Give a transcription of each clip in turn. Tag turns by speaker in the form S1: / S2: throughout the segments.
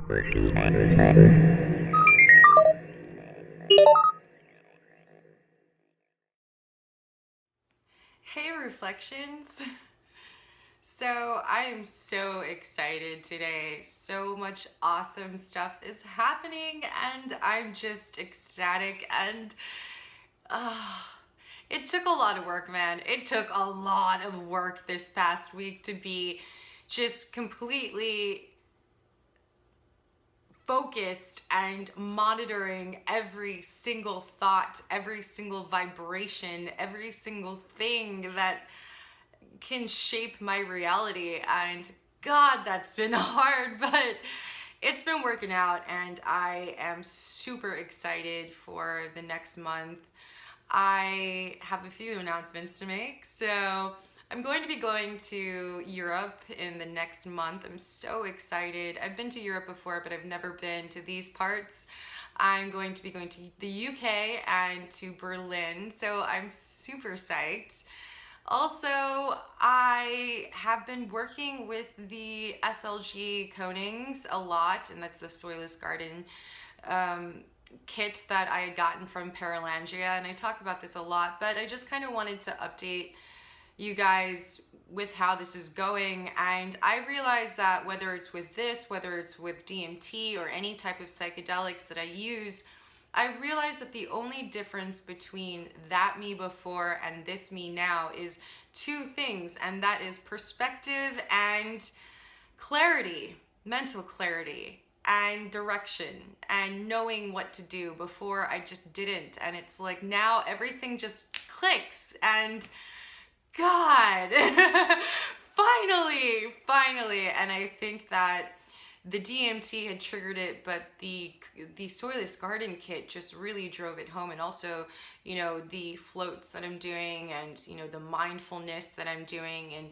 S1: Hey Reflections! So I am so excited today. So much awesome stuff is happening and I'm just ecstatic and uh, it took a lot of work, man. It took a lot of work this past week to be just completely focused and monitoring every single thought, every single vibration, every single thing that can shape my reality. And God, that's been hard, but it's been working out and I am super excited for the next month. I have a few announcements to make. So I'm going to be going to Europe in the next month. I'm so excited. I've been to Europe before, but I've never been to these parts. I'm going to be going to the UK and to Berlin, so I'm super psyched. Also, I have been working with the SLG conings a lot, and that's the Soilless Garden kit that I had gotten from Paralangia, and I talk about this a lot, but I just kind of wanted to update you guys with how this is going. And I realize that whether it's with this, whether it's with DMT or any type of psychedelics that I use, I realize that the only difference between that me before and this me now is two things, and that is perspective and clarity, mental clarity and direction and knowing what to do. Before I just didn't, and it's like now everything just clicks and God, finally, and I think that the DMT had triggered it, but the Soilless Garden kit just really drove it home. And also, you know, the floats that I'm doing and, you know, the mindfulness that I'm doing and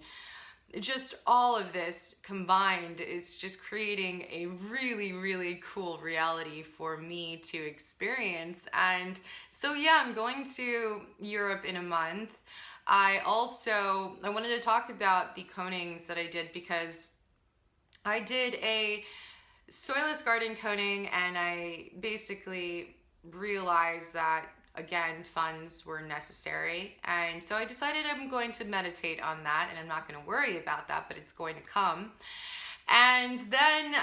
S1: just all of this combined is just creating a really cool reality for me to experience. And so yeah, I'm going to Europe in a month. I wanted to talk about the conings that I did, because I did a Soilless Garden coning and I basically realized that, again, funds were necessary. And so I decided I'm going to meditate on that, and I'm not going to worry about that, but it's going to come. And then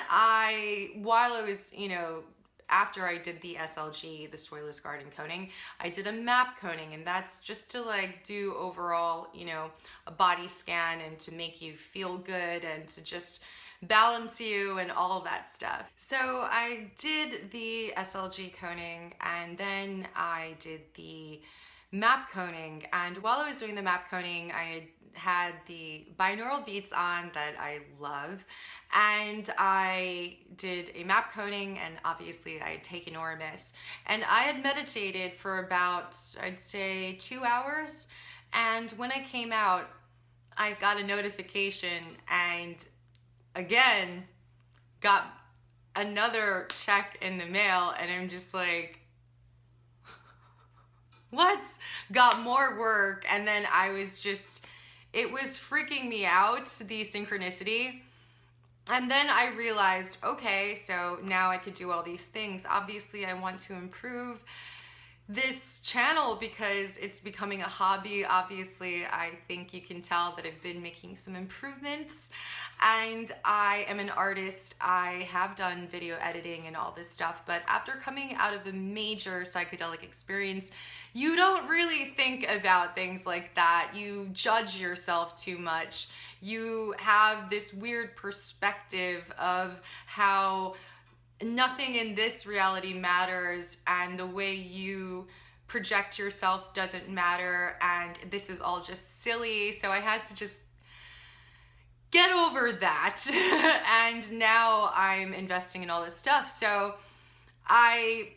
S1: while I was, you know, after I did the SLG, the Soilless Garden coning, I did a map coning, and that's just to like do overall, you know, a body scan and to make you feel good and to just balance you and all of that stuff. So I did the SLG coning and then I did the map coning, and while I was doing the map coning, I had the binaural beats on that I love, and I did a map coning, and obviously I had taken Ormus, and I had meditated for about, I'd say, 2 hours, and when I came out, I got a notification and again got another check in the mail, and I'm just like, what? Got more work. And then I was just, it was freaking me out, the synchronicity. And then I realized, okay, so now I could do all these things. Obviously, I want to improve this channel because it's becoming a hobby. Obviously, I think you can tell that I've been making some improvements, and I am an artist. I have done video editing and all this stuff, but after coming out of a major psychedelic experience, you don't really think about things like that. You judge yourself too much. You have this weird perspective of how nothing in this reality matters, and the way you project yourself doesn't matter, and this is all just silly. So I had to just get over that. And now I'm investing in all this stuff. So I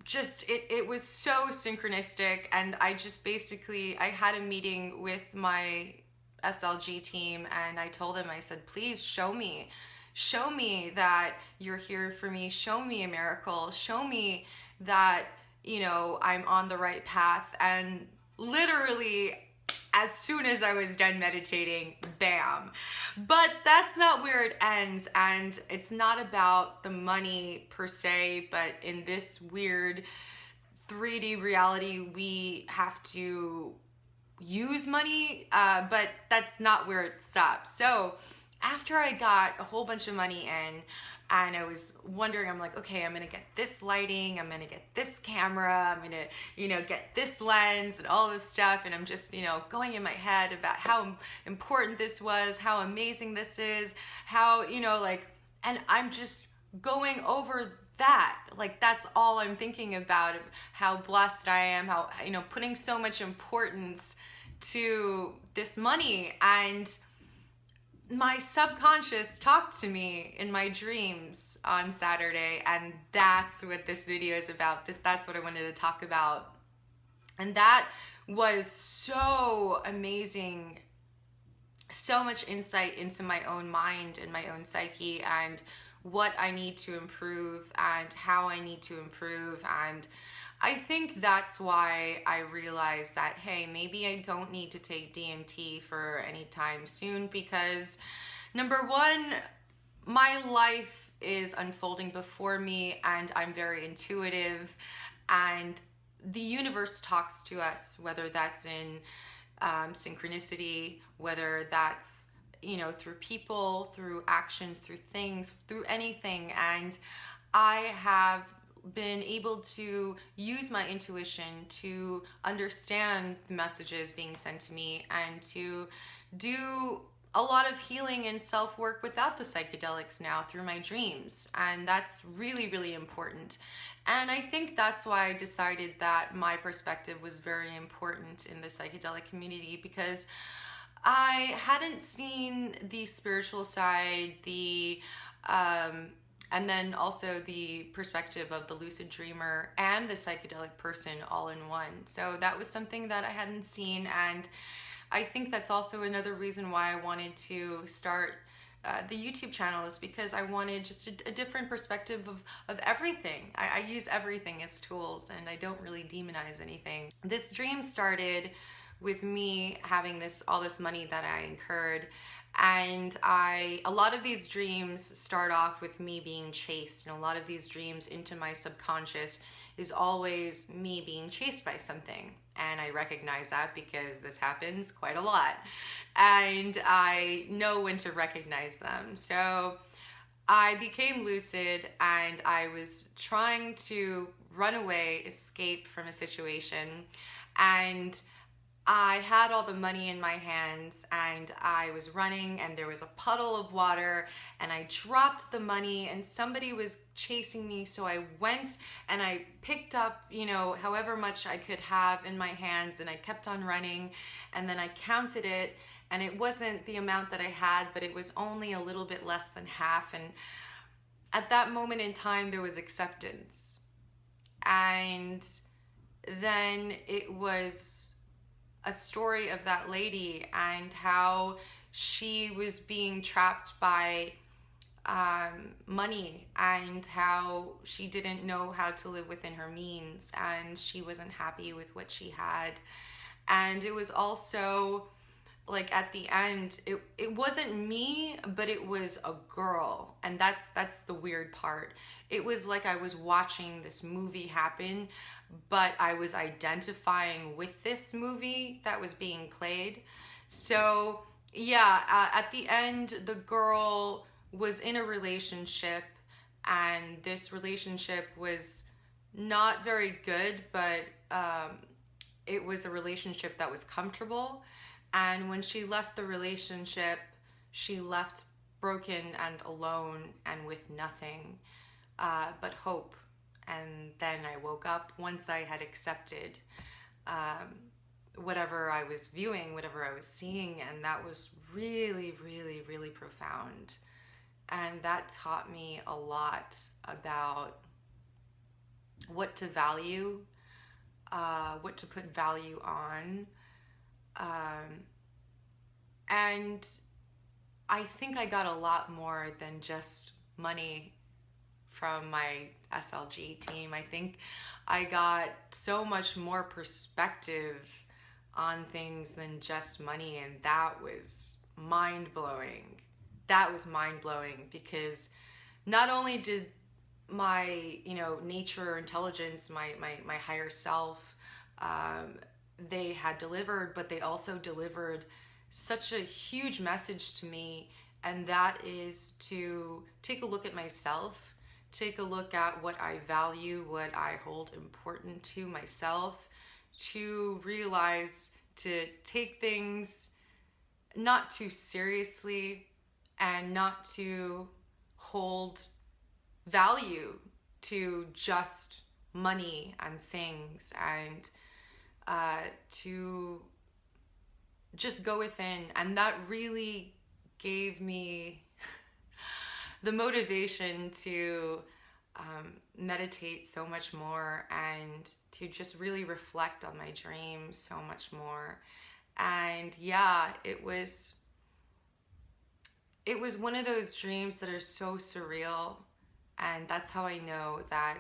S1: just, it was so synchronistic, and I just basically, I had a meeting with my SLG team, and I told them, I said, please show me that you're here for me. Show me a miracle. Show me that, you know, I'm on the right path. And literally as soon as I was done meditating, bam. But that's not where it ends. And it's not about the money per se, but in this weird 3D reality, we have to use money, but that's not where it stops. So after I got a whole bunch of money in, and I was wondering, I'm like, okay, I'm gonna get this lighting, I'm gonna get this camera, I'm gonna, get this lens and all this stuff. And I'm just, going in my head about how important this was, how amazing this is, how, and I'm just going over that. Like, that's all I'm thinking about, how blessed I am, how, putting so much importance to this money. And my subconscious talked to me in my dreams on Saturday, and that's what this video is about. That's what I wanted to talk about. And that was so amazing. So much insight into my own mind and my own psyche, and what I need to improve and how I need to improve. And I think that's why I realized that, hey, maybe I don't need to take DMT for any time soon, because number one, my life is unfolding before me and I'm very intuitive, and the universe talks to us, whether that's in synchronicity, whether that's through people, through actions, through things, through anything. And I have been able to use my intuition to understand the messages being sent to me, and to do a lot of healing and self-work without the psychedelics now through my dreams. And that's really, really important. And I think that's why I decided that my perspective was very important in the psychedelic community, because I hadn't seen the spiritual side, and then also the perspective of the lucid dreamer and the psychedelic person all in one. So that was something that I hadn't seen, and I think that's also another reason why I wanted to start the YouTube channel, is because I wanted just a different perspective of everything. I use everything as tools, and I don't really demonize anything. This dream started with me having all this money that I incurred, and a lot of these dreams start off with me being chased, and a lot of these dreams into my subconscious is always me being chased by something. And I recognize that because this happens quite a lot, and I know when to recognize them. So I became lucid, and I was trying to run away, escape from a situation, and I had all the money in my hands, and I was running, and there was a puddle of water, and I dropped the money, and somebody was chasing me. So I went and I picked up, however much I could have in my hands, and I kept on running, and then I counted it, and it wasn't the amount that I had, but it was only a little bit less than half. And at that moment in time, there was acceptance. And then it was a story of that lady and how she was being trapped by money, and how she didn't know how to live within her means, and she wasn't happy with what she had. And it was also like, at the end, it wasn't me, but it was a girl. And that's the weird part. It was like I was watching this movie happen, but I was identifying with this movie that was being played. So yeah, at the end, the girl was in a relationship, and this relationship was not very good, but it was a relationship that was comfortable. And when she left the relationship, she left broken and alone and with nothing but hope. And then I woke up once I had accepted whatever I was viewing, whatever I was seeing, and that was really, really, really profound. And that taught me a lot about what to value, what to put value on. And I think I got a lot more than just money from my SLG team. I think I got so much more perspective on things than just money, and that was mind-blowing. That was mind-blowing because not only did my, nature, intelligence, my higher self, um, they had delivered, but they also delivered such a huge message to me, and that is to take a look at myself, take a look at what I value, what I hold important to myself, to realize to take things not too seriously and not to hold value to just money and things, and to just go within. And that really gave me the motivation to meditate so much more and to just really reflect on my dreams so much more. And yeah, it was one of those dreams that are so surreal, and that's how I know that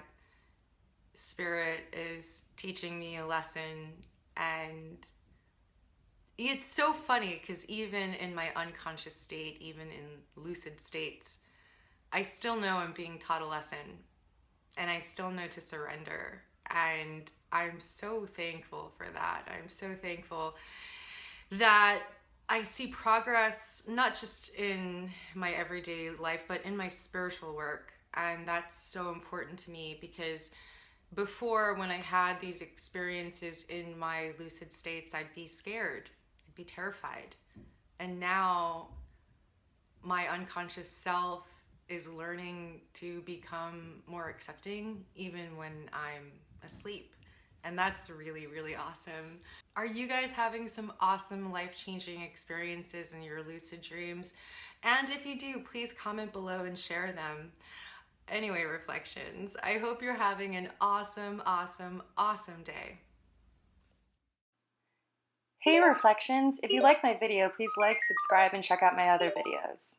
S1: spirit is teaching me a lesson. And it's so funny because even in my unconscious state, even in lucid states, I still know I'm being taught a lesson, and I still know to surrender. And I'm so thankful for that. I'm so thankful that I see progress, not just in my everyday life, but in my spiritual work. And that's so important to me because before, when I had these experiences in my lucid states, I'd be scared, I'd be terrified. And now my unconscious self is learning to become more accepting even when I'm asleep. And that's really, really awesome. Are you guys having some awesome life-changing experiences in your lucid dreams? And if you do, please comment below and share them. Anyway, reflections, I hope you're having an awesome, awesome, awesome day. Hey Reflections, if you like my video, please like, subscribe, and check out my other videos.